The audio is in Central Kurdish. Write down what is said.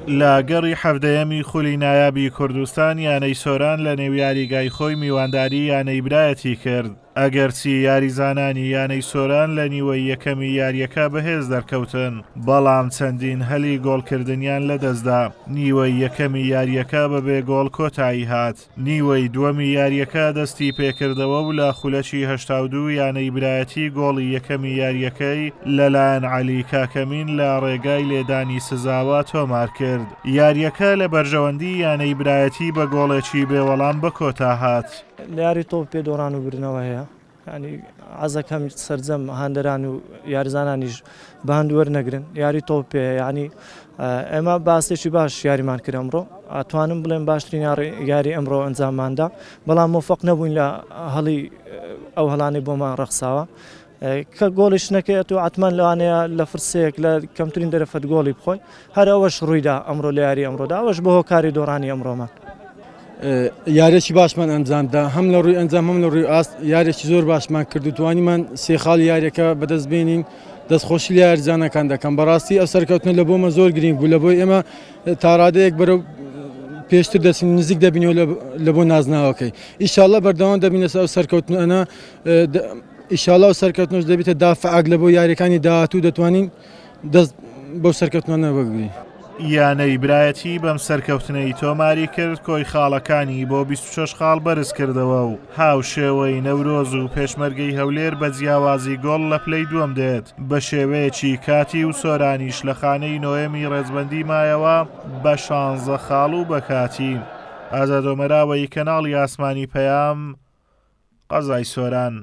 لە گەڕی حەڤدەیەمی خولی نایابی کوردستان یانەی سۆران لە نێو یاریگای خۆی میوانداری یانەی برایەتی کرد. ئەگەرچی یاریزانانی یانەی سۆران لە نیوەی یەکەمی یاریەکە بەهێز دەرکەوتن، بەڵام چەندین هەلی گۆڵکردنیان لەدەستدا. نیوەی یەکەمی یاریەکە بەبێ گۆڵ کۆتایی هات. نیوەی دووەمی یاریەکە دەستی پێکردەوە و لە خولەکی 82 یانەی برایەتی گۆڵی یەکەمی یاریەکەی لەلایەن عەلی کاکەمین لە ڕێگای لێدانی سزاوە تۆمار کرد. یاریەکە لە بەرژەوەندی یانەی برایەتی بە گۆڵێکی بێوەڵام بە کۆتا هات. یاری تۆ پێدۆڕان و برنەوە هەیە، ینی عەزەکەم سەرجەم هاندەران و یاریزانانیش بە هەند وەرنەگرن. یاری تۆ پێ ینی ئێمە باسێکی باش یاریمان کرد ئەمڕۆ، ئەتوانم بڵێم باشترین یاری ئەمڕۆ ئەنجامماندا، بەڵام مۆفەق نەبووین لە هەڵی ئەو هەڵانەی بۆمان ڕەخساوە کە گۆڵیش نەکەێت و عەتمەن لەوانەیە لە فرسەیەک لە کەمترین دەرەفەت گۆڵی بخۆی. هەر ئەوەش ڕوویدا ئەمڕۆ لە یاری ئەمڕۆدا، ئەوەش بە هۆکاری دۆڕانی ئەمڕۆمان. یارێکی باشمان ئەنجامدا، هەم لە ڕووی ئەنجام هەم لە ڕووی ئاست یارێکی زۆر باشمان کرد و توانیمان سێ خاڵی یاریەکە بەدەست بێنین. دەستخۆشی لە یاریزانەکان دەکەم. بەڕاستی ئەو سەرکەوتنە لە بۆمە زۆر گرنگ بوو، لە بۆی ئێمە تا ڕادەیەک بەرەو پێشتر دەچین نزیک دەبینەوە لە بۆ نازناوەکەی. ئیشاڵڵا بەردەوام دەبینە ئەو سەرکەوتنانە، ئیشاڵڵا و سەرکەوتنەوەش دەبێتە دافعاک لە بۆ یاریەکانی داهاتوو دەتوانین دەست بەو سەرکەوتنانە بگرین. یانەی برایەتی بەم سەرکەوتنەی تۆماری کرد کۆی خاڵەکانی بۆ 26 خاڵ بەرز کردەوە و هاوشێوەی نەورۆز و پێشمەرگەی هەولێر بە جیاوازی گۆڵ لە پلەی دووەم دێت. بە شێوەیەکی کاتی و سۆرانیش لە خانەی نۆیەمی ڕێزبەندی مایەوە بە 16 خاڵ و بە کاتی. ئازادۆمەراوەی کەناڵی ئاسمانی پەیام، قەزای سۆران.